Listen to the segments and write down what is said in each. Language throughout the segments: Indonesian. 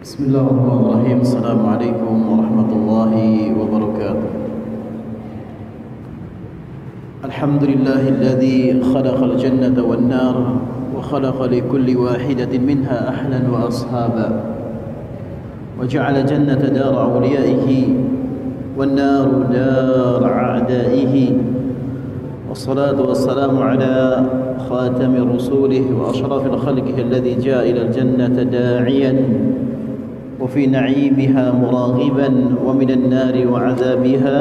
بسم الله الرحمن الرحيم. السلام عليكم ورحمة الله وبركاته. الحمد لله الذي خلق الجنة والنار وخلق لكل واحدة منها أهلا وأصحابا وجعل الجنة دار أوليائه والنار دار أعدائه والصلاة والسلام على خاتم رسوله وأشرف خلقه الذي جاء إلى الجنة داعيا وفي نعيمها مراغبا ومن النار وعذابها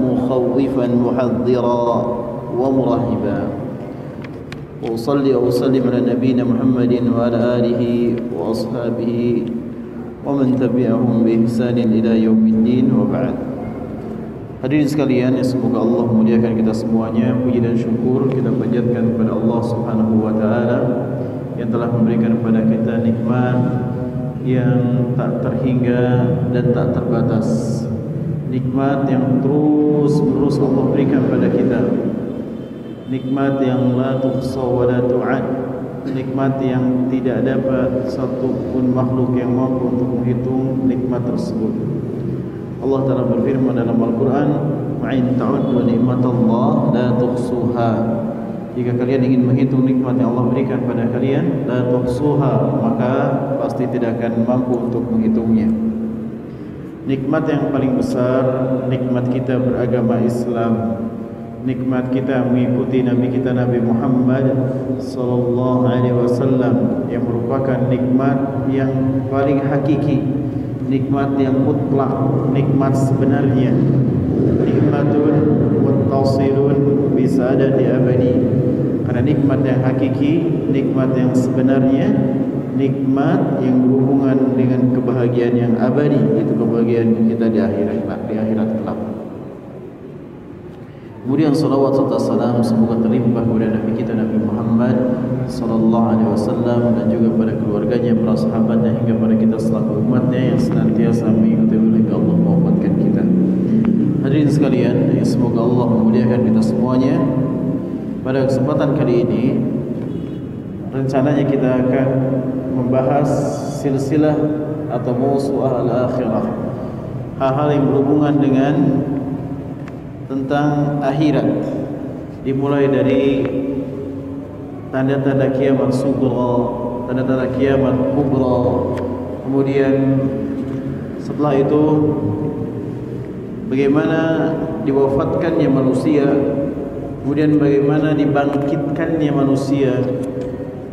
مخوفا محذرا ومرهبا. وأصلي وأسلم على نبينا محمد وعلى آله وأصحابه ومن تبعهم بإحسان إلى يوم الدين وبعد. Hadirin sekalian, semoga Allah memuliakan kita semuanya. Puji dan syukur kita panjatkan kepada Allah Subhanahu wa taala yang telah memberikan kepada kita nikmat yang tak terhingga dan tak terbatas. Nikmat yang terus-menerus Allah berikan kepada kita. Nikmat yang la tuhsa wa la tu'ad. Nikmat yang tidak dapat satu pun makhluk yang mampu untuk menghitung nikmat tersebut. Allah Ta'ala berfirman dalam Al-Quran, "Wa in ta'uddu ni'matallah la tuhsuha." Jika kalian ingin menghitung nikmat yang Allah berikan pada kalian, la tuhsuha, maka pasti tidak akan mampu untuk menghitungnya. Nikmat yang paling besar, nikmat kita beragama Islam, nikmat kita mengikuti Nabi kita Nabi Muhammad sallallahu alaihi wasallam, yang merupakan nikmat yang paling hakiki, nikmat yang mutlak, nikmat sebenarnya. Nikmatun muttasilun bisadati abadi. Karena nikmat yang hakiki, nikmat yang sebenarnya, nikmat yang berhubungan dengan kebahagiaan yang abadi, itu kebahagiaan kita di akhirat kelak. Kemudian salawat serta salam semoga terlimpah kepada Nabi kita Nabi Muhammad sallallahu alaihi wasallam dan juga pada keluarganya, para sahabatnya hingga pada kita selaku umatnya yang senantiasa mengikuti hingga Allah mewafatkan kita. Hadirin sekalian, semoga Allah memuliakan kita semuanya. Pada kesempatan kali ini rencananya kita akan membahas silsilah atau mawsu'ah al-akhirah, hal-hal yang berhubungan dengan tentang akhirat, dimulai dari tanda-tanda kiamat sughra, tanda-tanda kiamat kubra, kemudian setelah itu bagaimana diwafatkannya manusia, kemudian bagaimana dibangkitkannya manusia,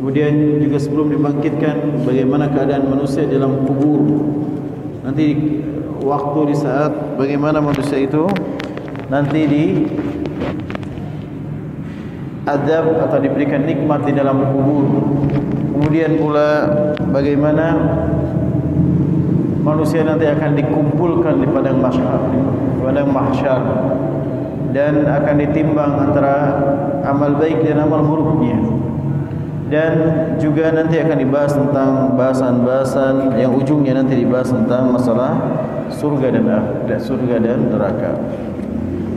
kemudian juga sebelum dibangkitkan bagaimana keadaan manusia dalam kubur, nanti waktu di saat bagaimana manusia itu nanti di azab atau diberikan nikmat di dalam kubur, kemudian pula bagaimana manusia nanti akan dikumpulkan di padang mahsyar dan akan ditimbang antara amal baik dan amal buruknya, dan juga nanti akan dibahas tentang bahasan-bahasan yang ujungnya nanti dibahas tentang masalah surga dan neraka.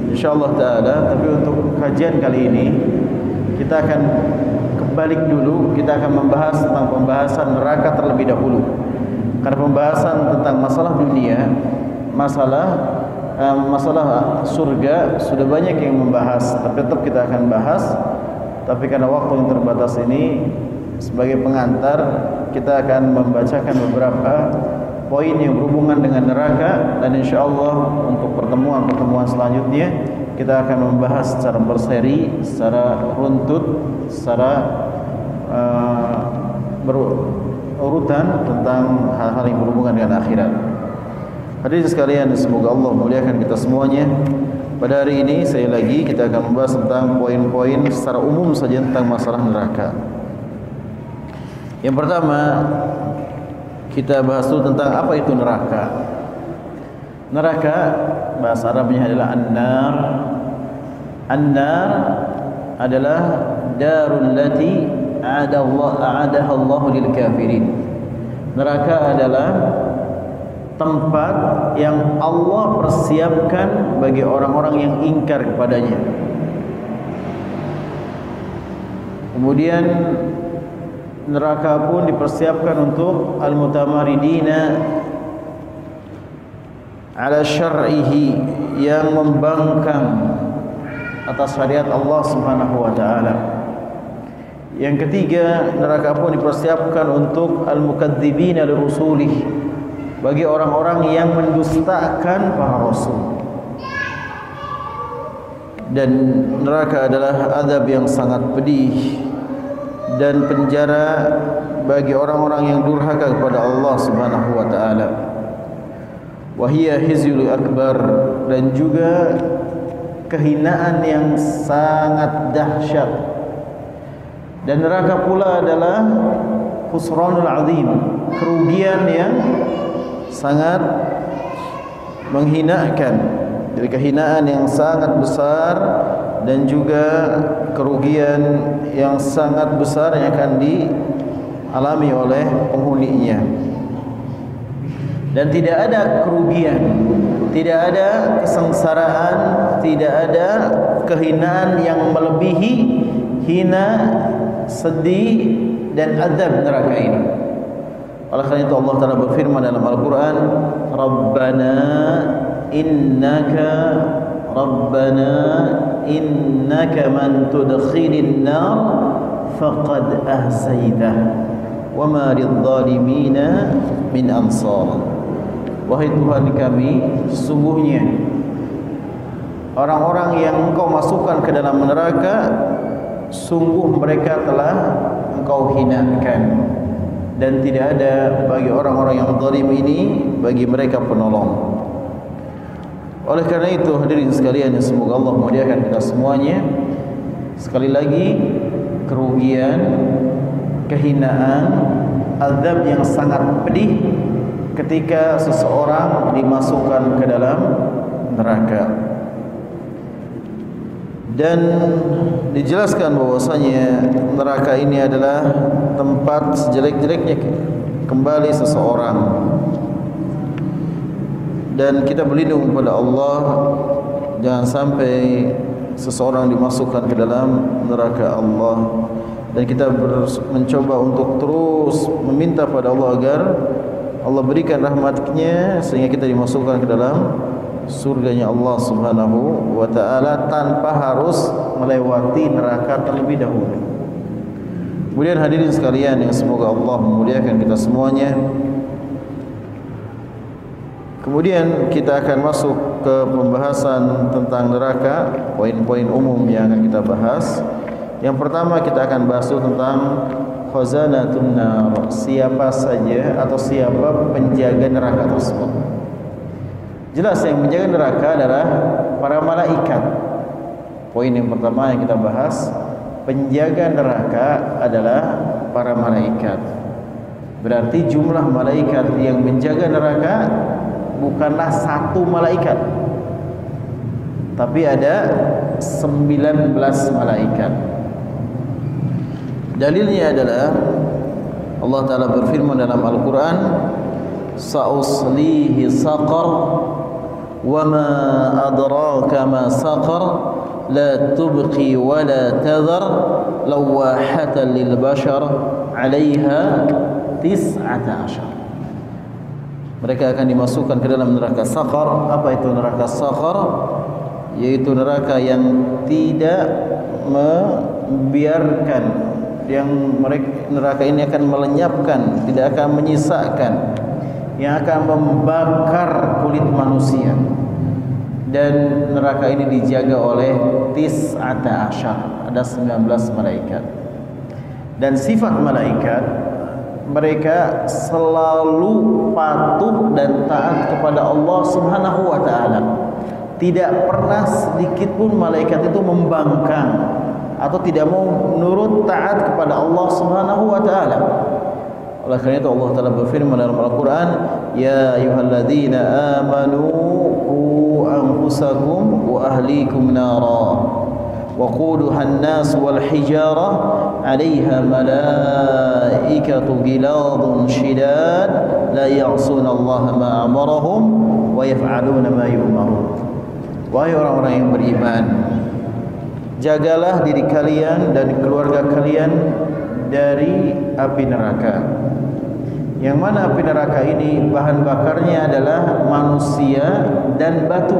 InsyaAllah ta'ala. Tapi untuk kajian kali ini kita akan kebalik dulu, kita akan membahas tentang pembahasan neraka terlebih dahulu. Karena pembahasan tentang masalah dunia, masalah surga sudah banyak yang membahas, tapi tetap kita akan bahas. Tapi karena waktu yang terbatas ini, sebagai pengantar kita akan membacakan beberapa poin yang berhubungan dengan neraka, dan insyaallah untuk pertemuan-pertemuan selanjutnya kita akan membahas secara berseri, secara runtut, secara berurutan tentang hal-hal yang berhubungan dengan akhirat. Hadirin sekalian, semoga Allah memuliakan kita semuanya. Pada hari ini kita akan membahas tentang poin-poin secara umum saja tentang masalah neraka. Yang pertama, kita bahas dulu tentang apa itu neraka. Neraka bahasa Arabnya adalah an-nar. An-nar adalah darul lati a'adaha Allah lil kafirin. Neraka adalah tempat yang Allah persiapkan bagi orang-orang yang ingkar kepadanya. Kemudian neraka pun dipersiapkan untuk al-mutamaridina ala syar'ihi, yang membangkang atas syariat Allah Subhanahu wa taala. Yang ketiga, neraka pun dipersiapkan untuk al-mukadzibina li rusulih, bagi orang-orang yang mendustakan para rasul. Dan neraka adalah azab yang sangat pedih dan penjara bagi orang-orang yang durhaka kepada Allah Subhanahu wa taala. Wa hiya hizyul akbar, dan juga kehinaan yang sangat dahsyat. Dan neraka pula adalah khusranul azim, kerugian yang sangat menghinakan. Jadi kehinaan yang sangat besar dan juga kerugian yang sangat besar yang akan dialami oleh penghuninya. Dan tidak ada kerugian, tidak ada kesengsaraan, tidak ada kehinaan yang melebihi hina, sedih dan azab neraka ini. Oleh karena itu Allah Ta'ala berfirman dalam Al-Quran, Rabbana innaka man tudkhilin nar faqad ahsaytah wa ma lidh-dhalimina min ansar. Wahai Tuhan kami, sesungguhnya orang-orang yang Engkau masukkan ke dalam neraka, sungguh mereka telah Engkau hinakan, dan tidak ada bagi orang-orang yang zalim ini bagi mereka penolong. Oleh karena itu hadirin sekalian yang semoga Allah memuliakan kita semuanya, sekali lagi kerugian, kehinaan, azab yang sangat pedih ketika seseorang dimasukkan ke dalam neraka. Dan dijelaskan bahwasanya neraka ini adalah tempat sejelek-jeleknya kembali seseorang. Dan kita berlindung kepada Allah jangan sampai seseorang dimasukkan ke dalam neraka Allah. Dan kita mencoba untuk terus meminta pada Allah agar Allah berikan rahmat-Nya sehingga kita dimasukkan ke dalam surganya Allah Subhanahu wa taala tanpa harus melewati neraka terlebih dahulu. Kemudian hadirin sekalian yang semoga Allah memuliakan kita semuanya, kemudian kita akan masuk ke pembahasan tentang neraka, poin-poin umum yang akan kita bahas. Yang pertama kita akan bahas tentang khazanatun nar, siapa saja atau siapa penjaga neraka tersebut. Jelas yang menjaga neraka adalah para malaikat. Poin yang pertama yang kita bahas, penjaga neraka adalah para malaikat. Berarti jumlah malaikat yang menjaga neraka bukanlah satu malaikat, tapi ada 19 malaikat. Dalilnya adalah Allah Ta'ala berfirman dalam Al-Quran, Sa'uslihi saqar wa ma adraka ma saqar la tubqi wa la tadhar lawahatan lil bashar 'alayha 19. Mereka akan dimasukkan ke dalam neraka saqar. Apa itu neraka saqar? Yaitu neraka yang tidak membiarkan, yang neraka ini akan melenyapkan, tidak akan menyisakan, yang akan membakar kulit manusia. Dan neraka ini dijaga oleh 19, ada 19 malaikat. Dan sifat malaikat, mereka selalu patuh dan taat kepada Allah Subhanahu wa taala. Tidak pernah sedikit pun malaikat itu membangkang atau tidak mau menurut taat kepada Allah Subhanahu wa taala. Oleh karena itu Allah Taala berfirman dalam Al-Qur'an, ya ayyuhalladzina amanu qu anfusakum wa ahlikum nara wa quduha an-nas wal hijarah 'alayha malaikatu ghiladun shidad la ya'suna Allah ma amarahum wa yaf'aluna ma yu'marun. Wahai orang-orang yang beriman, jagalah diri kalian dan keluarga kalian dari api neraka. Yang mana api neraka ini bahan bakarnya adalah manusia dan batu.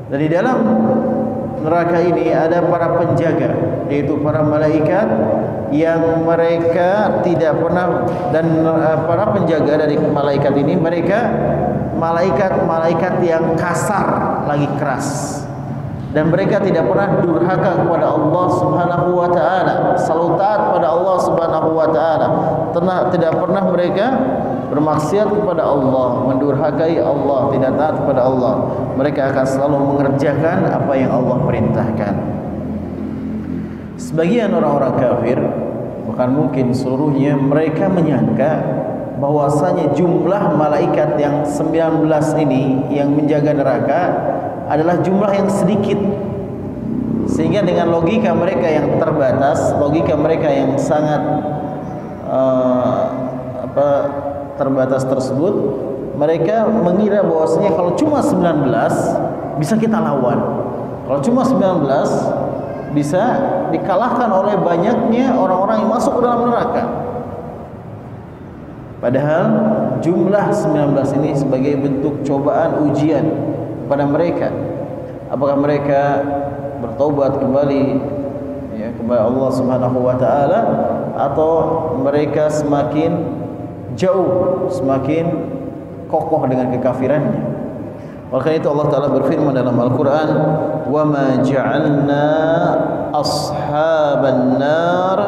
Dan di dalam neraka ini ada para penjaga, yaitu para malaikat yang mereka tidak pernah, dan para penjaga dari malaikat ini mereka malaikat-malaikat yang kasar lagi keras, dan mereka tidak pernah durhaka kepada Allah Subhanahu wa taala, selalu taat pada Allah Subhanahu wa taala. Tidak pernah mereka bermaksiat kepada Allah, mendurhakai Allah, tidak taat kepada Allah. Mereka akan selalu mengerjakan apa yang Allah perintahkan. Sebagian orang-orang kafir, bahkan mungkin seluruhnya, mereka menyangka bahwasanya jumlah malaikat yang 19 ini yang menjaga neraka adalah jumlah yang sedikit, sehingga dengan logika mereka yang terbatas, logika mereka yang sangat terbatas tersebut, mereka mengira bahwasanya kalau cuma 19 bisa kita lawan, kalau cuma 19 bisa dikalahkan oleh banyaknya orang-orang yang masuk ke dalam neraka. Padahal jumlah 19 ini sebagai bentuk cobaan, ujian kepada mereka. Apakah mereka bertaubat kembali kepada Allah Subhanahu wa taala, atau mereka semakin jauh, semakin kokoh dengan kekafirannya. Oleh itu Allah Taala berfirman dalam Al-Qur'an, "Wa ma ja'alna ashaban nar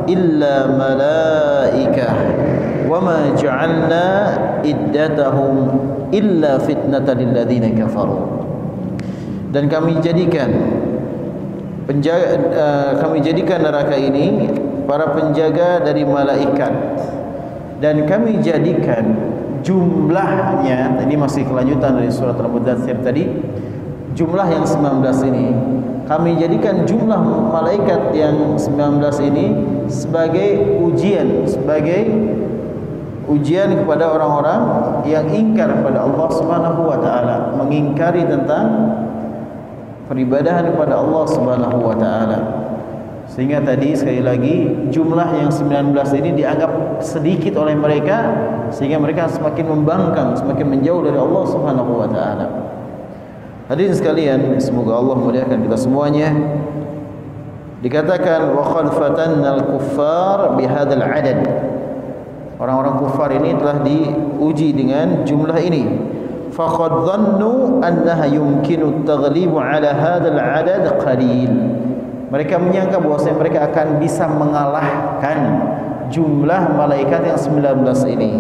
illa malaikah wa ma ja'alna iddatahum illa fitnatan lil ladzina kafaru." Dan kami jadikan neraka ini para penjaga dari malaikat, dan kami jadikan jumlahnya, ini masih kelanjutan dari surat Al-Mudaththir tadi, jumlah yang 19 ini kami jadikan jumlah malaikat yang 19 ini sebagai ujian, kepada orang-orang yang ingkar kepada Allah Subhanahu wa taala, mengingkari tentang peribadahan kepada Allah Subhanahu wa taala. Sehingga tadi sekali lagi jumlah yang 19 ini dianggap sedikit oleh mereka, sehingga mereka semakin membangkang, semakin menjauh dari Allah Subhanahu wa taala. Hadirin sekalian, semoga Allah memuliakan kita semuanya. Dikatakan wa qad fatanna al-kuffar bihadzal adad. Orang-orang kufar ini telah diuji dengan jumlah ini. Faqad dhannu annaha yumkinu at-taghlibu ala hadzal adad qalil. Mereka menyangka bahwasanya mereka akan bisa mengalahkan jumlah malaikat yang 19 ini.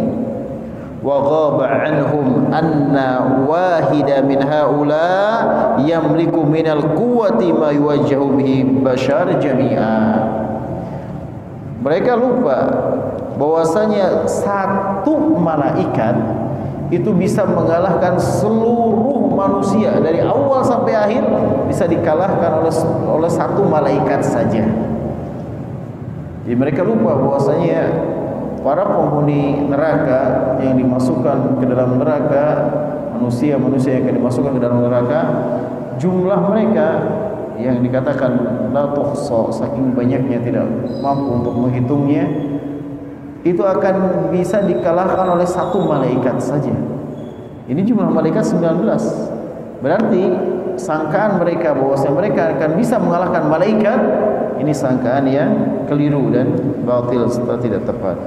Wa ghaba anhum anna wahida min haula yamliku minal quwwati ma yuwajjahu bihi bashar jami'a. Mereka lupa bahwasanya satu malaikat itu bisa mengalahkan seluruh manusia dari awal sampai akhir, bisa dikalahkan oleh satu malaikat saja. Jadi mereka lupa bahwasanya para penghuni neraka yang dimasukkan ke dalam neraka, manusia-manusia yang akan dimasukkan ke dalam neraka, jumlah mereka yang dikatakan la tuhsa, saking banyaknya tidak mampu untuk menghitungnya, itu akan bisa dikalahkan oleh satu malaikat saja. Ini jumlah malaikat 19. Berarti sangkaan mereka bahwasanya mereka akan bisa mengalahkan malaikat, ini sangkaan yang keliru dan batil serta tidak tepat.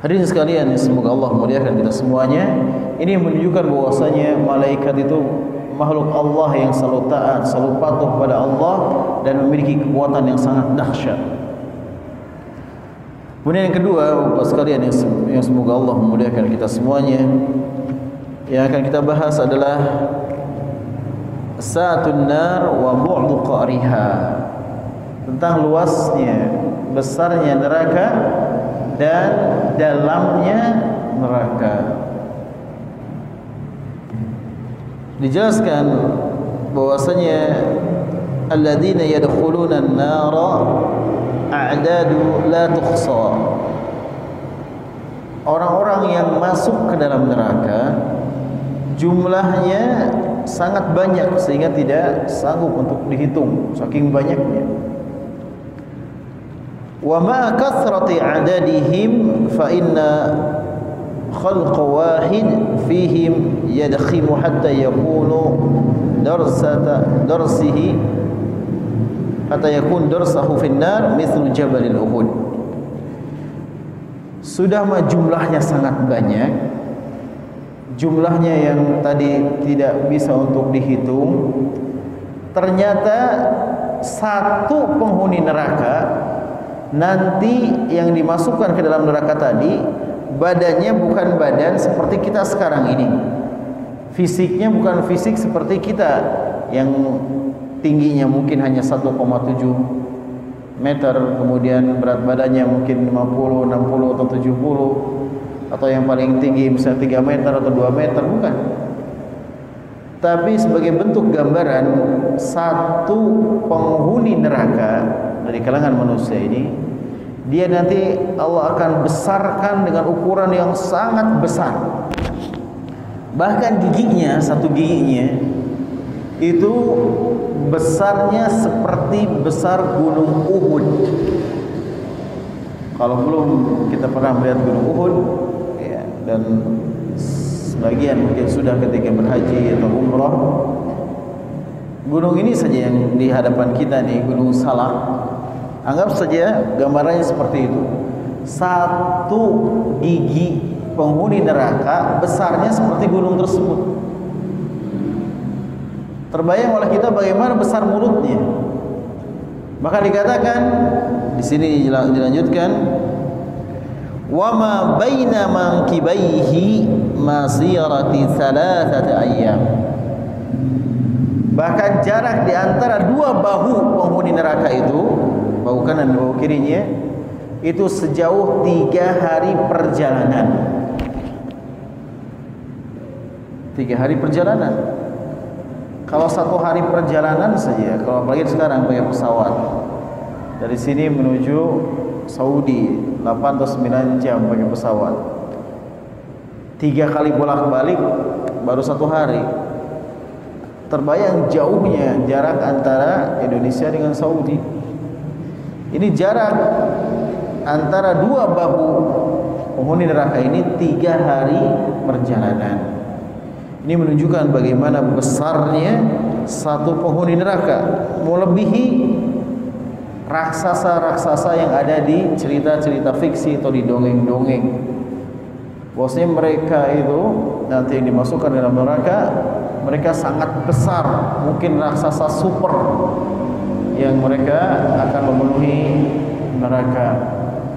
Hadirin sekalian, semoga Allah memuliakan kita semuanya. Ini menunjukkan bahwasanya malaikat itu makhluk Allah yang selalu taat, selalu patuh pada Allah, dan memiliki kekuatan yang sangat dahsyat. Kemudian yang kedua, Bapak sekalian yang semoga Allah memuliakan kita semuanya, yang akan kita bahas adalah sa'atun nar wa bu'du qa'riha, tentang luasnya, besarnya neraka dan dalamnya neraka. Dijelaskan bahwasanya alladzina yadkhuluna an-nara a'dadu la tuhsa. Orang-orang yang masuk ke dalam neraka jumlahnya sangat banyak sehingga tidak sanggup untuk dihitung, saking banyaknya. Wa ma kathrati adadihim fa inna khalqa wahid fihim yadkhimu hatta yakunu darsihi hatta yakun darsahu fin nar mithlu jabalil Uhud. Sudah jumlahnya sangat banyak, jumlahnya yang tadi tidak bisa untuk dihitung. Ternyata satu penghuni neraka nanti yang dimasukkan ke dalam neraka tadi, badannya bukan badan seperti kita sekarang ini, fisiknya bukan fisik seperti kita yang tingginya mungkin hanya 1,7 meter, kemudian berat badannya mungkin 50, 60 atau 70, atau yang paling tinggi misalnya 3 meter atau 2 meter, bukan. Tapi sebagai bentuk gambaran, satu penghuni neraka dari kalangan manusia ini, dia nanti Allah akan besarkan dengan ukuran yang sangat besar. Bahkan giginya, satu giginya itu besarnya seperti besar gunung Uhud. Kalau belum kita pernah melihat gunung Uhud ya, dan sebagian mungkin sudah ketika berhaji atau umrah, gunung ini saja yang di hadapan kita nih, Gunung Salak, anggap saja gambarannya seperti itu. Satu gigi penghuni neraka besarnya seperti gunung tersebut. Terbayang oleh kita bagaimana besar mulutnya. Maka dikatakan di sini dilanjutkan, wa ma baina mankibaihi masirati 3 ayyam. Bahkan jarak di antara dua bahu penghuni neraka itu, bahu kanan dan bahu kirinya, itu sejauh 3 hari perjalanan. 3 hari perjalanan. Kalau 1 hari perjalanan saja, kalau apalagi sekarang pakai pesawat dari sini menuju Saudi 8 atau 9 jam pakai pesawat, 3 kali bolak-balik baru 1 hari. Terbayang jauhnya jarak antara Indonesia dengan Saudi. Ini jarak antara dua bahu penghuni neraka ini 3 hari perjalanan. Ini menunjukkan bagaimana besarnya satu penghuni neraka, melebihi raksasa-raksasa yang ada di cerita-cerita fiksi atau di dongeng-dongeng. Bahwasanya mereka itu nanti yang dimasukkan dalam neraka, mereka sangat besar, mungkin raksasa super yang mereka akan memenuhi neraka.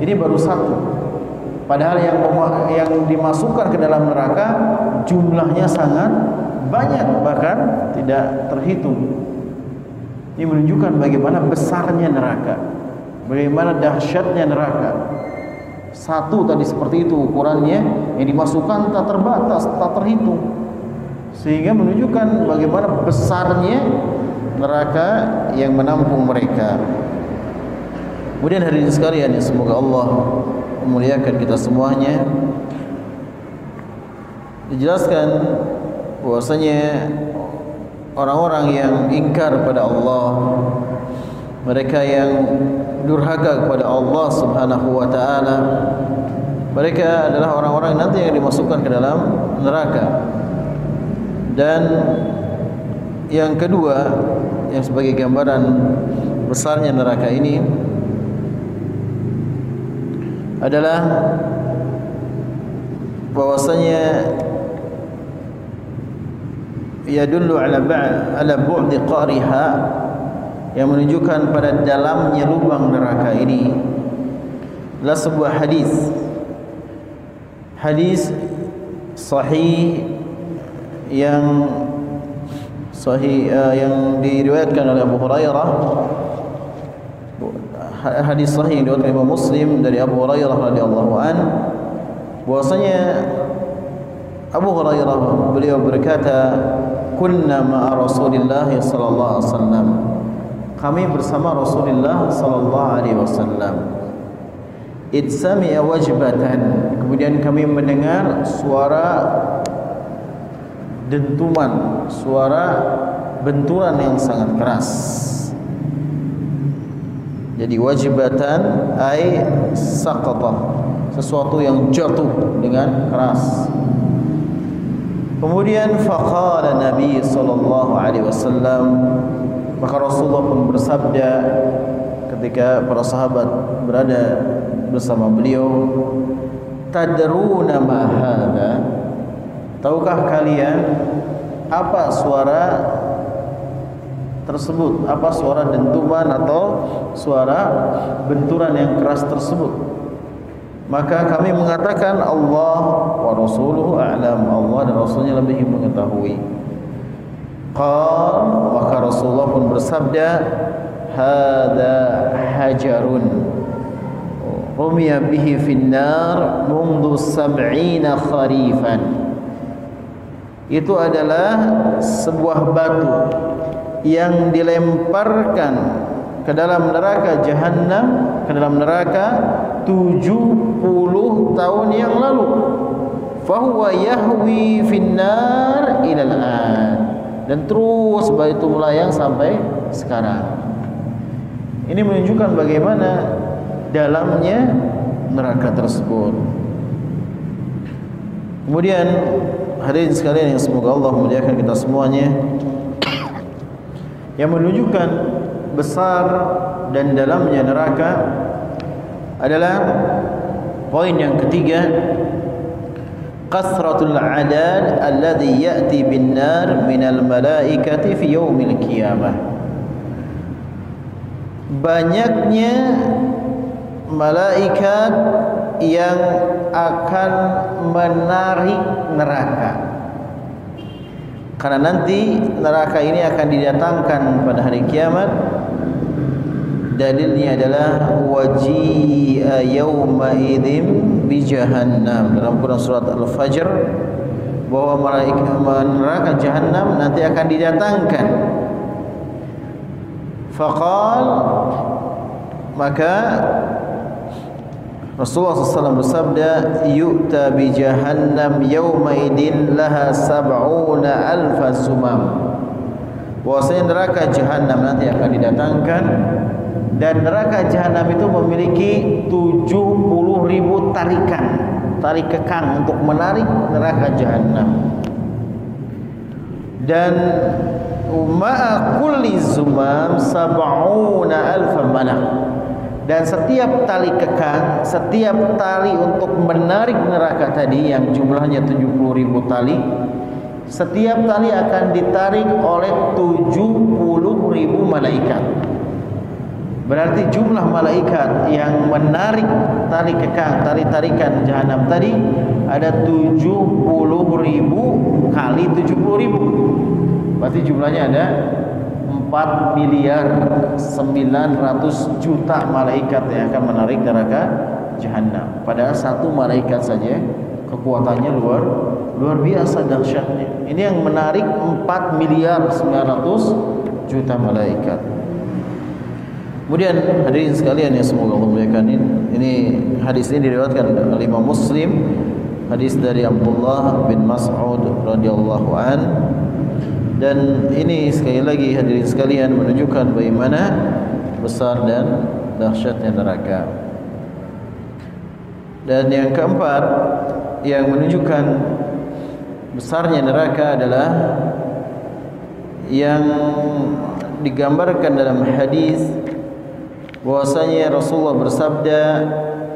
Ini baru satu. Padahal yang dimasukkan ke dalam neraka jumlahnya sangat banyak, bahkan tidak terhitung. Ini menunjukkan bagaimana besarnya neraka, bagaimana dahsyatnya neraka. Satu tadi seperti itu ukurannya, yang dimasukkan tak terbatas, tak terhitung, sehingga menunjukkan bagaimana besarnya neraka yang menampung mereka. Kemudian hadirin sekalian, semoga Allah memuliakan kita semuanya. Dijelaskan bahwasanya orang-orang yang ingkar pada Allah, mereka yang durhaka kepada Allah Subhanahu wa taala, mereka adalah orang-orang nanti yang dimasukkan ke dalam neraka. Dan yang kedua, yang sebagai gambaran besarnya neraka ini adalah bahwasanya yadullu ala bu'di qariha, yang menunjukkan pada dalamnya lubang neraka ini adalah sebuah hadis sahih yang diriwayatkan oleh Abu Hurairah, hadis sahih yang diriwayatkan Imam Muslim dari Abu Hurairah radhiyallahu an, bahwasanya Abu Hurairah beliau berkata, kunna ma'a Rasulillah sallallahu alaihi wasallam, kami bersama Rasulullah sallallahu alaihi wasallam, id sami'a wajbatan, kemudian kami mendengar suara dentuman, suara benturan yang sangat keras. Jadi wajibatan ay saqatah, sesuatu yang jatuh dengan keras. Kemudian faqala Nabi sallallahu alaihi wasallam, maka Rasulullah pun bersabda ketika para sahabat berada bersama beliau, tadruna ma hadza, tahukah kalian apa suara tersebut, apa suara dentuman atau suara benturan yang keras tersebut? Maka kami mengatakan Allah wa rasuluhu a'lam, Allah dan Rasulnya lebih mengetahui. Qal, maka Rasulullah pun bersabda, hadza hajarun rumiya bihi finnar mundu sab'ina kharifan. Itu adalah sebuah batu yang dilemparkan ke dalam neraka Jahannam, ke dalam neraka 70 tahun yang lalu. Fahuwa yahwi finnar ilal an, dan terus itu melayang sampai sekarang. Ini menunjukkan bagaimana dalamnya neraka tersebut. Kemudian hadirin sekalian yang semoga Allah memuliakan kita semuanya, yang menunjukkan besar dan dalamnya neraka adalah poin yang ketiga, kasratul adad alladhi ya'ti bin nar minal malaikati fi yaumil qiyamah. Banyaknya malaikat yang akan menarik neraka, karena nanti neraka ini akan didatangkan pada hari kiamat. Dalilnya adalah waji'a yawma idzin bi jahannam, dalam Quran surat Al-Fajr, bahwa neraka Jahannam nanti akan didatangkan. Faqal, maka Rasulullah SAW bersabda, yu'ta bi jahannam yawma idzin laha sab'una alfa sumam, bahwasanya neraka Jahannam nanti akan didatangkan, dan neraka Jahannam itu memiliki 70.000 tarik kekang untuk menarik neraka Jahannam. Dan ma'a kulli zumam sab'una alfa malak, dan setiap tali kekang, setiap tali untuk menarik neraka tadi yang jumlahnya 70.000 tali, setiap tali akan ditarik oleh 70.000 malaikat. Berarti jumlah malaikat yang menarik tali kekang, tali tarikan Jahannam tadi ada 70.000 kali 70.000. Berarti jumlahnya ada 4.900.000.000 malaikat yang akan menarik neraka Jahannam. Padahal satu malaikat saja kekuatannya luar biasa dahsyatnya. Ini yang menarik 4.900.000.000 malaikat. Kemudian hadirin sekalian yang semoga Allah muliakan, ini hadis ini diriwayatkan oleh Imam Muslim, hadis dari Abdullah bin Mas'ud radhiyallahu an. Dan ini sekali lagi hadirin sekalian menunjukkan bagaimana besar dan dahsyatnya neraka. Dan yang keempat yang menunjukkan besarnya neraka adalah yang digambarkan dalam hadis, bahwasanya Rasulullah bersabda,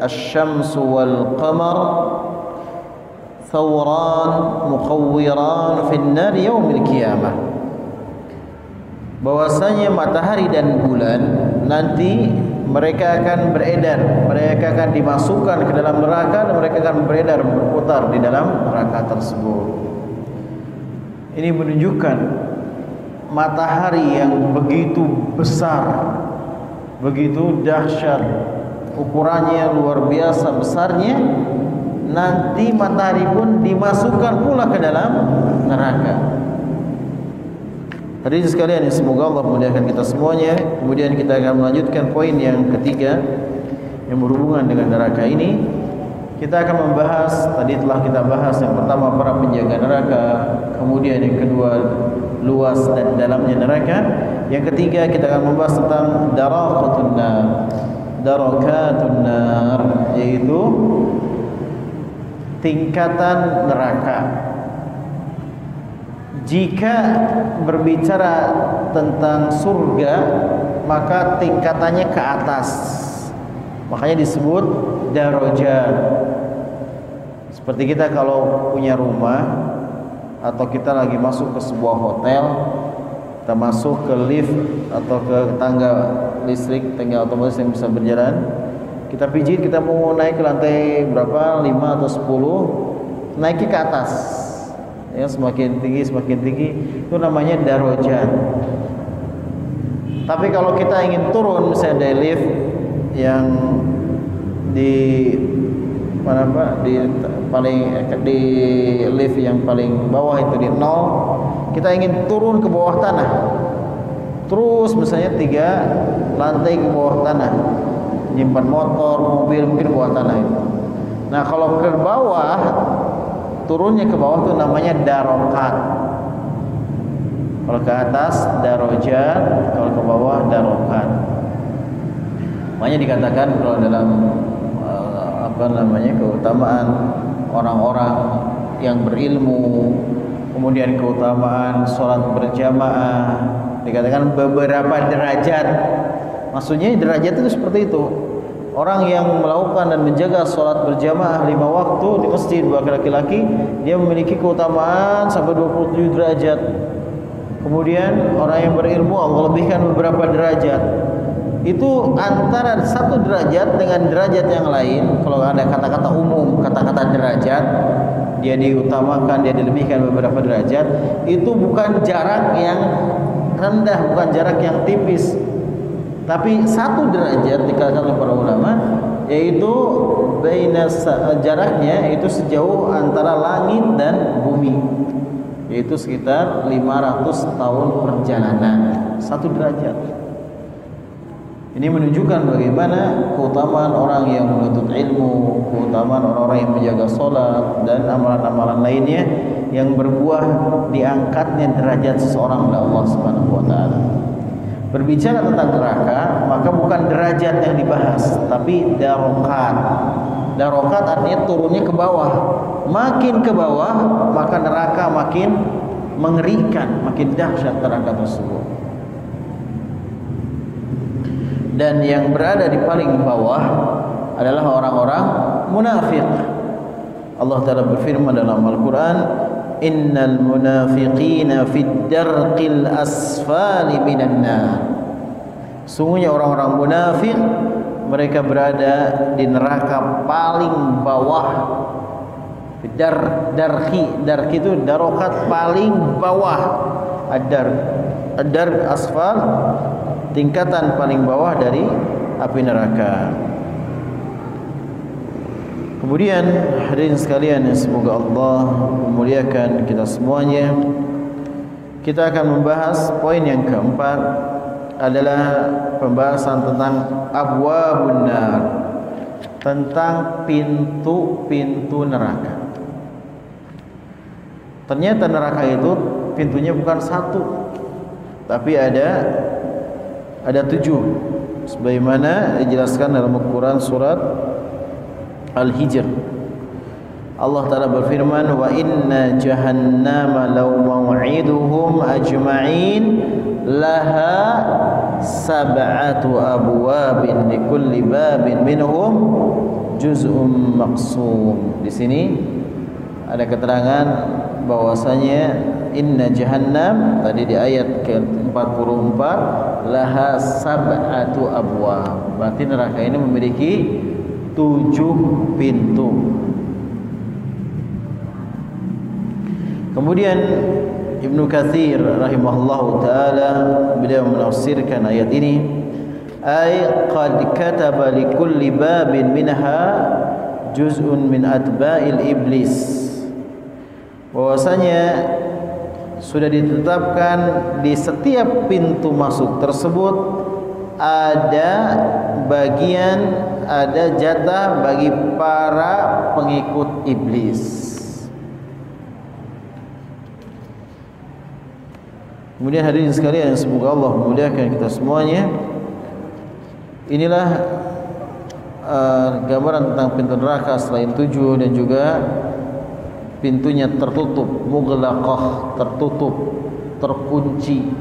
asy-syamsu wal qamar thawran muqawwiran fin nar yaumil qiyamah, bahwasanya matahari dan bulan nanti mereka akan beredar, mereka akan dimasukkan ke dalam neraka, dan mereka akan beredar, berputar di dalam neraka tersebut. Ini menunjukkan matahari yang begitu besar, begitu dahsyat, ukurannya luar biasa besarnya, nanti matahari pun dimasukkan pula ke dalam neraka. Hadirin sekalian, semoga Allah memuliakan kita semuanya. Kemudian kita akan melanjutkan poin yang ketiga yang berhubungan dengan neraka ini, Kita akan membahas, tadi telah kita bahas yang pertama para penjaga neraka, kemudian yang kedua luas dan dalamnya neraka, yang ketiga kita akan membahas tentang darakatun nar, yaitu tingkatan neraka. Jika berbicara tentang surga, maka tingkatannya ke atas, makanya disebut darajat. Seperti kita kalau punya rumah atau kita lagi masuk ke sebuah hotel, kita masuk ke lift atau ke tangga listrik, tangga otomatis yang bisa berjalan, kita pijit, kita mau naik ke lantai berapa, 5 atau 10, naik ke atas ya, semakin tinggi itu namanya darajat. Tapi kalau kita ingin turun, misalnya dari lift yang di mana Pak, di lift yang paling bawah itu di 0, kita ingin turun ke bawah tanah, terus misalnya 3 lantai ke bawah tanah, nyimpan motor, mobil mungkin ke bawah tanah itu. Nah kalau ke bawah, turunnya ke bawah itu namanya darokat. Kalau ke atas darajat, kalau ke bawah darokat. Makanya dikatakan kalau dalam keutamaan orang-orang yang berilmu, kemudian keutamaan sholat berjamaah, dikatakan beberapa derajat. Maksudnya derajat itu seperti itu. Orang yang melakukan dan menjaga sholat berjamaah 5 waktu di masjid, bagi laki-laki, dia memiliki keutamaan sampai 27 derajat. Kemudian orang yang berilmu Allah lebihkan beberapa derajat. Itu antara satu derajat dengan derajat yang lain. Kalau ada kata-kata umum, kata-kata derajat, dia diutamakan, dia dilebihkan beberapa derajat. Itu bukan jarak yang rendah, bukan jarak yang tipis, tapi satu derajat dikatakan oleh para ulama, yaitu jaraknya itu sejauh antara langit dan bumi, yaitu sekitar 500 tahun perjalanan, satu derajat. Ini menunjukkan bagaimana keutamaan orang yang menuntut ilmu, keutamaan orang-orang yang menjaga sholat dan amalan-amalan lainnya yang berbuah diangkatnya derajat seseorang oleh Allah Subhanahu wa taala. Berbicara tentang neraka, maka bukan derajat yang dibahas, tapi darokat. Darokat artinya turunnya ke bawah. Makin ke bawah, maka neraka makin mengerikan, makin dahsyat neraka tersebut. Dan yang berada di paling bawah adalah orang-orang munafik. Allah Ta'ala berfirman dalam Al-Quran, innal munafiqina fid darqil asfali minan nar. Sungguhnya orang-orang munafik, mereka berada di neraka paling bawah. Darki itu darokat paling bawah. Ad-dar asfal, tingkatan paling bawah dari api neraka. Kemudian hadirin sekalian yang semoga Allah memuliakan kita semuanya, kita akan membahas poin yang keempat, adalah pembahasan tentang abwabun nar, tentang pintu-pintu neraka. Ternyata neraka itu pintunya bukan satu, tapi ada 7, sebagaimana dijelaskan dalam Al-Quran surat Al-Hijr. Allah Ta'ala berfirman, wa inna jahannama law maw'iduhum ajma'in laha sab'atu abwabin likulli babin minhum juz'un maqsum. Di sini ada keterangan bahwasanya inna jahannam tadi di ayat ke-44 laha sab'atu abwab, berarti neraka ini memiliki 7 pintu. Kemudian Ibnu Katsir rahimahullahu taala beliau menafsirkan ayat ini, ay qad kataba li kulli babin minha juz'un min atba'il iblis, bahwasanya sudah ditetapkan di setiap pintu masuk tersebut ada bagian ada jatah bagi para pengikut iblis. Kemudian hadirin sekalian, semoga Allah memuliakan kita semuanya. Inilah gambaran tentang pintu neraka selain 7, dan juga pintunya tertutup, mughlaqah, tertutup, terkunci.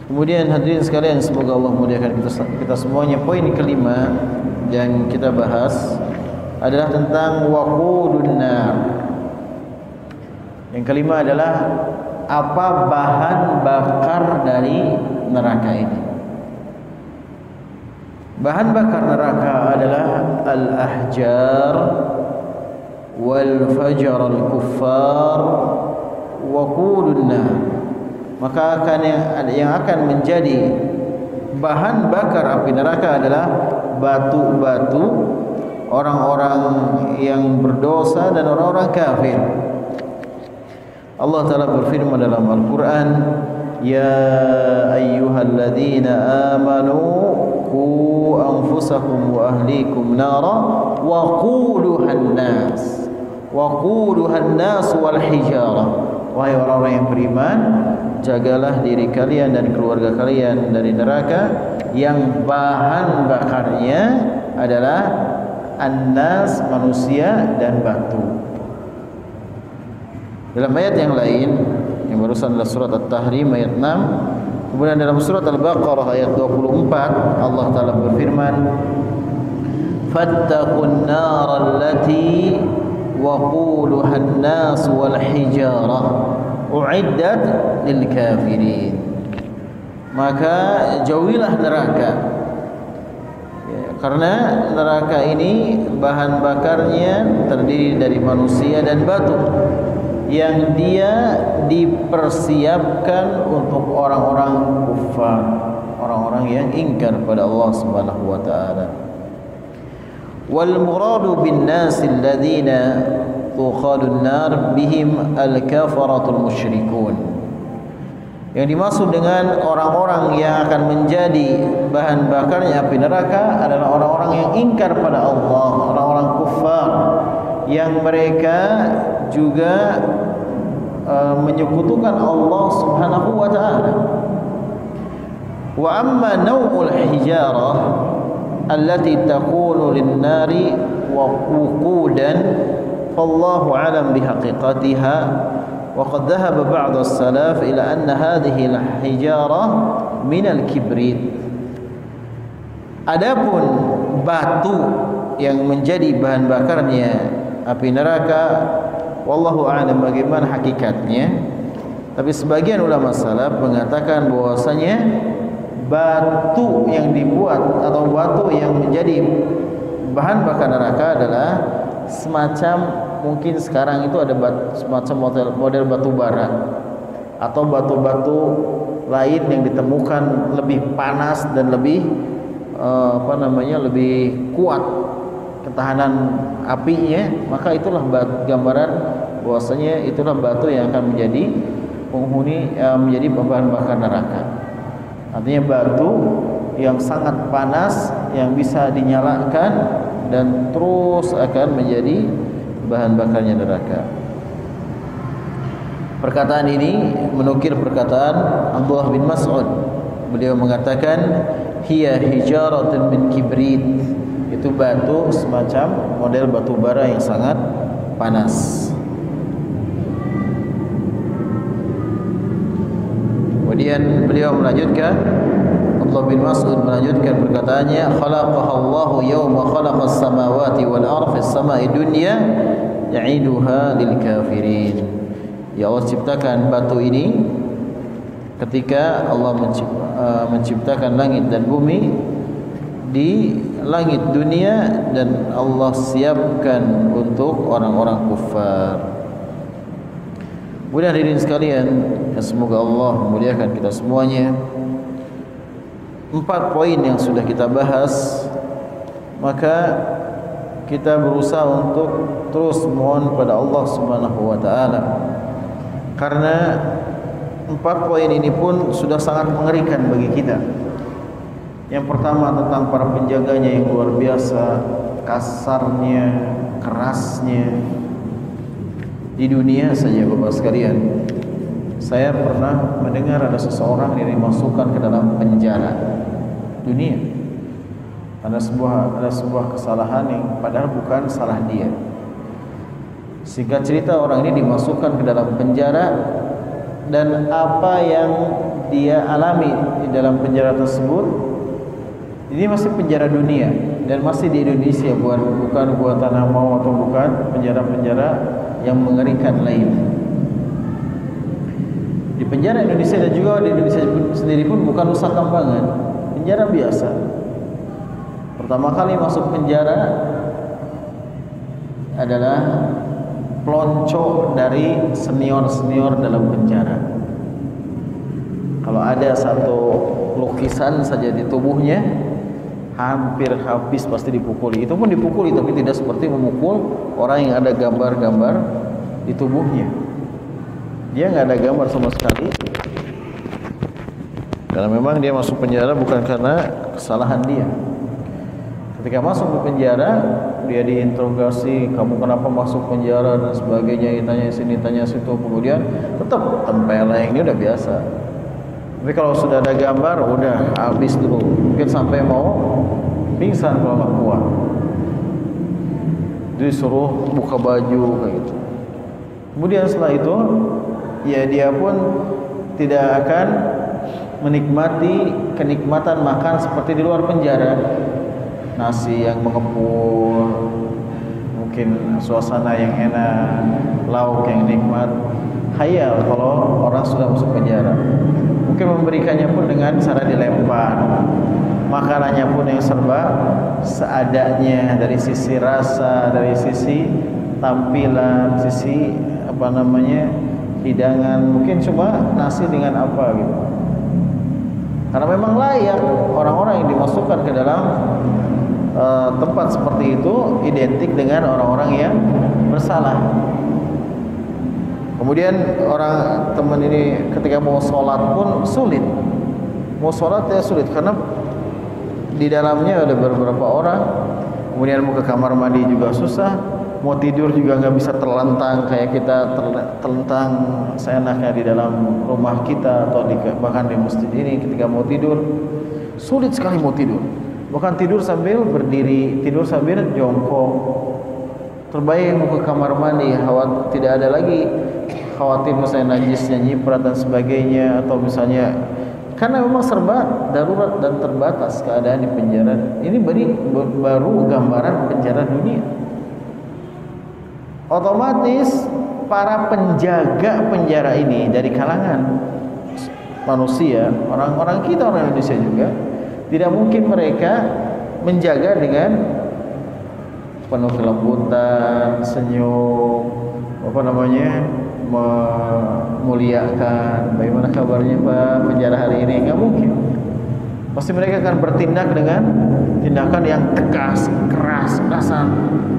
Kemudian hadirin sekalian, semoga Allah memuliakan kita semuanya. Poin kelima yang kita bahas adalah tentang waqudun nar. Yang kelima adalah apa bahan bakar dari neraka ini. Bahan bakar neraka adalah al-ahjar wal fajar al-kuffar waqudun nar. Maka yang akan menjadi bahan bakar api neraka adalah batu-batu orang-orang yang berdosa dan orang-orang kafir. Allah Ta'ala berfirman dalam Al-Quran, Ya ayyuhalladzina amanu qu anfusakum wa ahlikum nara wa quluhan nas wal hijarah. Wahai orang-orang yang beriman, jagalah diri kalian dan keluarga kalian dari neraka yang bahan bakarnya adalah an-nas, manusia, dan batu. Dalam ayat yang lain yang barusan adalah surat At-Tahrim ayat 6. Kemudian dalam surat Al-Baqarah ayat 24 Allah Ta'ala berfirman, Fattaqun nar allati waquluha an-nas wal hijarah u'iddat lil kafirin. Maka jauhilah neraka, ya, karena neraka ini bahan bakarnya terdiri dari manusia dan batu yang dia dipersiapkan untuk orang-orang kufar, orang-orang yang ingkar pada Allah Subhanahu wa taala. Wal muradu bin nas alladziina tuqadun nar bihim al-kafaratul musyrikun. Yang dimaksud dengan orang-orang yang akan menjadi bahan bakarnya api neraka adalah orang-orang yang ingkar pada Allah, orang-orang kufar yang mereka juga menyekutukan Allah Subhanahu wa taala. Wa amma naw'ul hijarah allati takunu lin-nari wa wuqudan fallahu a'lam bihaqiqatiha wa qad dhahaba ba'd as-salaf ila anna hadhihi al-hijarah min al-kibrit. Adapun batu yang menjadi bahan bakarnya api neraka, wallahu a'lam bagaimana hakikatnya, tapi sebagian ulama salaf mengatakan bahwasanya batu yang dibuat atau batu yang menjadi bahan bakar neraka adalah semacam, mungkin sekarang itu ada semacam model batu bara atau batu-batu lain yang ditemukan lebih panas dan lebih lebih kuat ketahanan apinya, maka itulah gambaran bahwasanya itulah batu yang akan menjadi penghuni menjadi bahan bakar neraka. Artinya batu yang sangat panas yang bisa dinyalakan dan terus akan menjadi bahan bakarnya neraka. Perkataan ini menukil perkataan Abdullah bin Mas'ud. Beliau mengatakan, hiya hijaratun min kibrit. Itu batu semacam model batu bara yang sangat panas. Kemudian beliau melanjutkan, Abdullah bin Mas'ud melanjutkan perkataannya, khalaqahallahu yawma khalaqas samawati wal ardi fis sama'i dunya ya'iduha lil kafirin. Ya Allah ciptakan batu ini ketika Allah menciptakan langit dan bumi di langit dunia, dan Allah siapkan untuk orang-orang kufar. Kemudian hadirin sekalian, semoga Allah memuliakan kita semuanya. 4 poin yang sudah kita bahas, maka kita berusaha untuk terus mohon pada Allah Subhanahu wa taala, karena 4 poin ini pun sudah sangat mengerikan bagi kita. Yang pertama tentang para penjaganya yang luar biasa, kasarnya, kerasnya. Di dunia saja Bapak sekalian, saya pernah mendengar ada seseorang yang dimasukkan ke dalam penjara dunia. Ada sebuah kesalahan yang padahal bukan salah dia. Singkat cerita, orang ini dimasukkan ke dalam penjara, dan apa yang dia alami di dalam penjara tersebut, ini masih penjara dunia dan masih di Indonesia, bukan buatan Tanah atau bukan penjara-penjara yang mengerikan lain. Di penjara Indonesia dan juga di Indonesia sendiri pun bukan nusa kambangan, penjara biasa. Pertama kali masuk penjara adalah pelonco dari senior-senior dalam penjara. Kalau ada satu lukisan saja di tubuhnya, hampir habis pasti dipukuli. Itu pun dipukuli, tapi tidak seperti memukul orang yang ada gambar-gambar di tubuhnya. Dia nggak ada gambar sama sekali, karena memang dia masuk penjara bukan karena kesalahan dia. Ketika masuk ke penjara, dia diinterogasi, kamu kenapa masuk penjara dan sebagainya, ditanya sini, tanya situ. Kemudian tetap tempeleng, ini udah biasa. Tapi kalau sudah ada gambar, udah habis dulu. Mungkin sampai mau pingsan kalau nggak kuat. Disuruh buka baju kayak gitu. Kemudian setelah itu, ya dia pun tidak akan menikmati kenikmatan makan seperti di luar penjara. Nasi yang mengepul, mungkin suasana yang enak, lauk yang nikmat. Khayal kalau orang sudah masuk penjara. Mungkin memberikannya pun dengan cara dilempar. Makanannya pun yang serba seadanya, dari sisi rasa, dari sisi tampilan, sisi hidangan, mungkin cuma nasi dengan apa gitu. Karena memang layak orang-orang yang dimasukkan ke dalam tempat seperti itu identik dengan orang-orang yang bersalah. Kemudian orang teman ini ketika mau sholat pun sulit. Mau sholat ya sulit karena di dalamnya ada beberapa orang. Kemudian mau ke kamar mandi juga susah. Mau tidur juga nggak bisa terlentang kayak kita terlentang seenaknya di dalam rumah kita atau bahkan di masjid ini. Ketika mau tidur sulit sekali mau tidur. Bahkan tidur sambil berdiri, tidur sambil jongkok. Terbaik mau ke kamar mandi, tidak ada lagi khawatir misalnya najisnya nyiprat dan sebagainya, atau misalnya karena memang serba darurat dan terbatas keadaan di penjara. Ini baru gambaran penjara dunia. Otomatis para penjaga penjara ini dari kalangan manusia, orang-orang kita, orang Indonesia juga, tidak mungkin mereka menjaga dengan penuh kelembutan, senyum, memuliakan. Bagaimana kabarnya Pak penjara hari ini? Nggak mungkin. Pasti mereka akan bertindak dengan tindakan yang tegas, keras, kasar.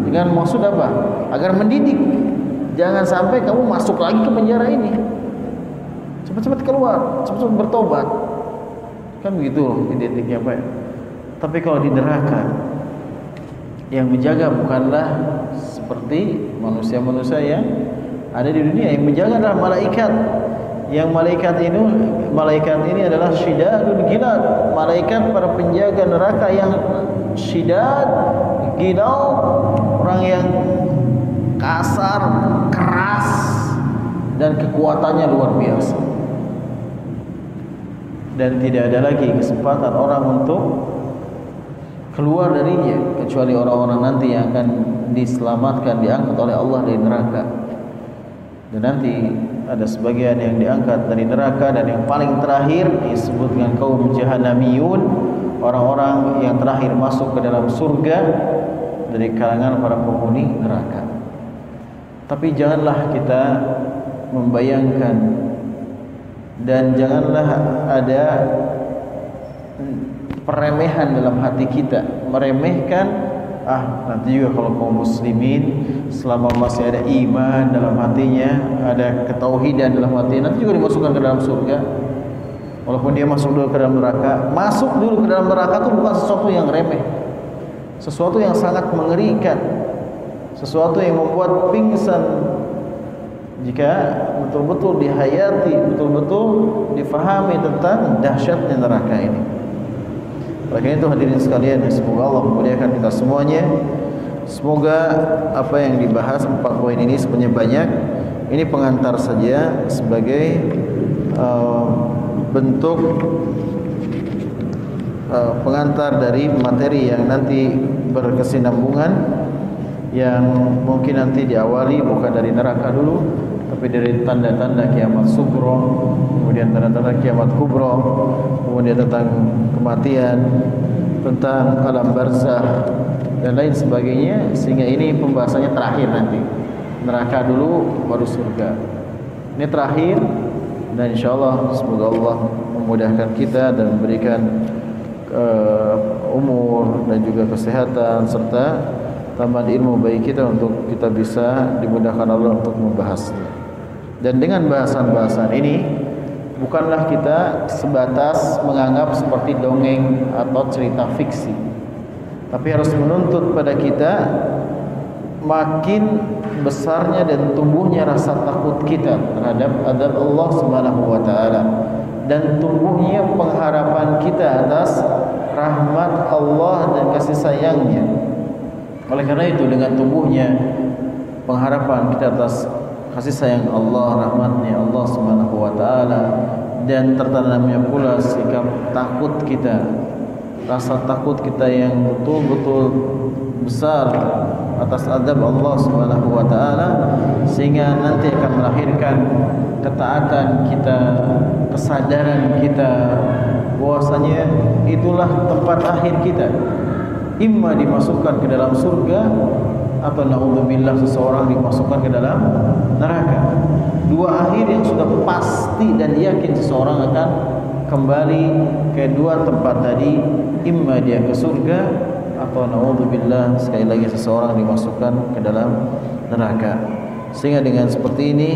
Dengan maksud apa? Agar mendidik. Jangan sampai kamu masuk lagi ke penjara ini. Cepat-cepat keluar, cepat-cepat bertobat. Kan begitu loh dididiknya Pak. Tapi kalau di neraka, yang menjaga bukanlah seperti manusia-manusia yang ada di dunia. Yang menjaga adalah malaikat. Yang malaikat ini adalah syidadul gilad, malaikat para penjaga neraka yang syidad, gilad, orang yang kasar, keras, dan kekuatannya luar biasa. Dan tidak ada lagi kesempatan orang untuk keluar darinya kecuali orang-orang nanti yang akan diselamatkan, diangkat oleh Allah dari neraka. Dan nanti ada sebagian yang diangkat dari neraka, dan yang paling terakhir disebut dengan kaum jahannamiyun, orang-orang yang terakhir masuk ke dalam surga dari kalangan para penghuni neraka. Tapi janganlah kita membayangkan dan janganlah ada peremehan dalam hati kita, meremehkan nanti juga kalau kaum muslimin selama masih ada iman dalam hatinya, ada ketauhidan dalam hatinya, nanti juga dimasukkan ke dalam surga. Walaupun dia masuk dulu ke dalam neraka, masuk dulu ke dalam neraka itu bukan sesuatu yang remeh, sesuatu yang sangat mengerikan, sesuatu yang membuat pingsan jika betul-betul dihayati, betul-betul difahami tentang dahsyatnya neraka ini. Oleh karena itu hadirin sekalian, semoga Allah memuliakan kita semuanya. Semoga apa yang dibahas 4 poin ini sebenarnya banyak. Ini pengantar saja sebagai bentuk pengantar dari materi yang nanti berkesinambungan, yang mungkin nanti diawali bukan dari neraka dulu, tapi dari tanda-tanda kiamat sugro, kemudian tanda-tanda kiamat kubro, kemudian tentang kematian, tentang alam barzakh dan lain sebagainya, sehingga ini pembahasannya terakhir nanti. Neraka dulu baru surga. Ini terakhir, dan insyaallah semoga Allah memudahkan kita dan memberikan umur dan juga kesehatan serta tambahan ilmu bagi kita untuk kita bisa dimudahkan Allah untuk membahasnya. Dan dengan bahasan-bahasan ini bukanlah kita sebatas menganggap seperti dongeng atau cerita fiksi, tapi harus menuntut pada kita makin besarnya dan tumbuhnya rasa takut kita terhadap azab Allah Subhanahu wa taala, dan tumbuhnya pengharapan kita atas rahmat Allah dan kasih sayangnya. Oleh karena itu, dengan tumbuhnya pengharapan kita atas kasih sayang Allah, rahmatnya Allah Subhanahu wa taala, dan tertanamnya pula sikap takut kita, rasa takut kita yang betul-betul besar atas azab Allah Subhanahu wa taala, sehingga nanti akan melahirkan ketaatan kita, kesadaran kita bahwasanya itulah tempat akhir kita, imma dimasukkan ke dalam surga atau naudzubillah seseorang dimasukkan ke dalam neraka. Dua akhir yang sudah pasti dan yakin seseorang akan kembali ke dua tempat tadi, imma dia ke surga atau naudzubillah sekali lagi seseorang dimasukkan ke dalam neraka. Sehingga dengan seperti ini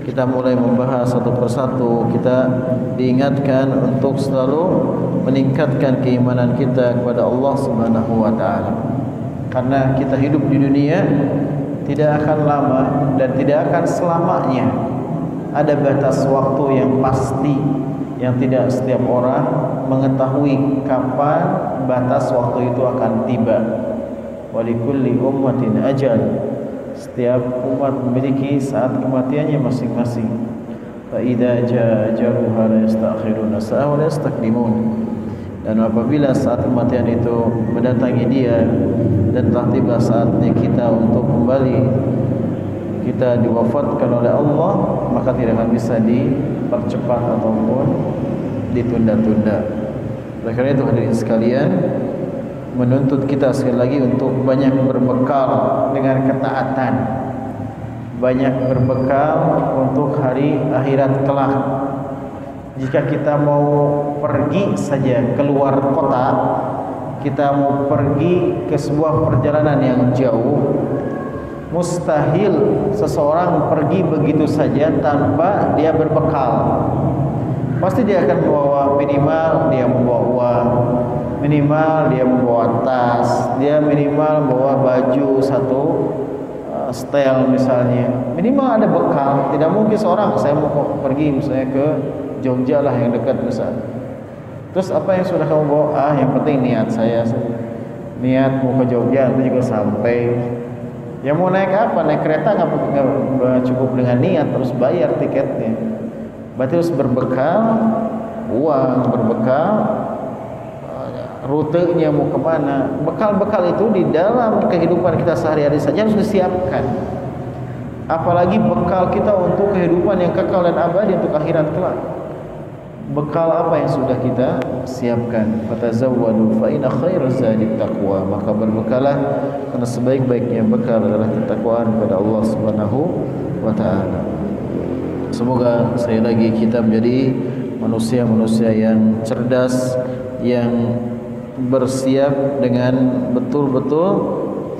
kita mulai membahas satu persatu, kita diingatkan untuk selalu meningkatkan keimanan kita kepada Allah Subhanahu wa taala. Karena kita hidup di dunia tidak akan lama dan tidak akan selamanya. Ada batas waktu yang pasti yang tidak setiap orang mengetahui kapan batas waktu itu akan tiba. Walikulli ummatin ajal. Setiap umat memiliki saat kematiannya masing-masing. Fa idza jaa ajaluha la yastakhiruna sa'ah wa la yastaqdimun. Dan apabila saat kematian itu mendatangi dia dan telah tiba saatnya kita untuk kembali, kita diwafatkan oleh Allah, maka tidak akan bisa dipercepat ataupun ditunda-tunda. Oleh karena itu hadirin sekalian, menuntut kita sekali lagi untuk banyak berbekal dengan ketaatan, banyak berbekal untuk hari akhirat kelak. Jika kita mau pergi saja keluar kota, kita mau pergi ke sebuah perjalanan yang jauh, mustahil seseorang pergi begitu saja tanpa dia berbekal. Pasti dia akan membawa, minimal dia membawa uang, minimal dia membawa tas, dia minimal membawa baju satu setel misalnya. Minimal ada bekal. Tidak mungkin seorang, saya mau pergi misalnya ke Jogja lah yang dekat misalnya, terus apa yang sudah kamu bawa? Yang penting niat saya saja. Niat mau ke Jogja itu juga sampai. Yang mau naik apa? Naik kereta nggak cukup dengan niat, terus bayar tiketnya. Berarti harus berbekal uang, berbekal rutenya mau kemana. Bekal-bekal itu di dalam kehidupan kita sehari-hari saja harus disiapkan. Apalagi bekal kita untuk kehidupan yang kekal dan abadi, untuk akhirat kelak. Bekal apa yang sudah kita siapkan? Fatazawwadu fa inna khairaz zadit taqwa. Maka berbekalah, karena sebaik-baiknya bekal adalah ketakwaan kepada Allah Subhanahu wa taala. Semoga sekali lagi kita menjadi manusia-manusia yang cerdas, yang bersiap dengan betul-betul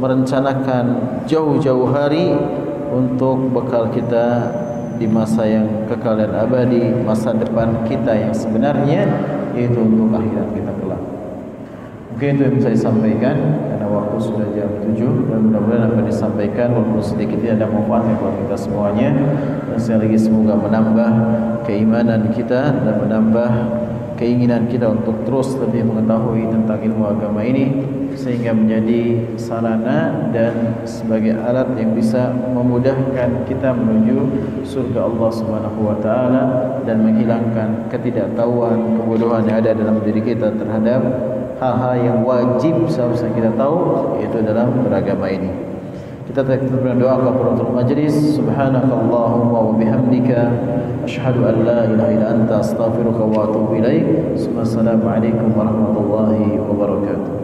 merencanakan jauh-jauh hari untuk bekal kita di masa yang kekal dan abadi, masa depan kita yang sebenarnya, yaitu untuk akhirat kita kelak. Mungkin itu yang saya sampaikan karena waktu sudah jam 7, dan mudah-mudahan apa yang disampaikan walaupun sedikit ini ada manfaatnya buat kita semuanya, dan sekali lagi semoga menambah keimanan kita dan menambah keinginan kita untuk terus lebih mengetahui tentang ilmu agama ini, sehingga menjadi sarana dan sebagai alat yang bisa memudahkan kita menuju surga Allah Subhanahu wa taala dan menghilangkan ketidaktahuan, kebodohan yang ada dalam diri kita terhadap hal-hal yang wajib seharusnya kita tahu, yaitu dalam beragama ini. Kita berdoa kepada penutup majlis. Subhanakallahumma wa bihamdika asyhadu an la ilaha illa anta astaghfiruka wa atubu ilaik. Assalamualaikum warahmatullahi wabarakatuh.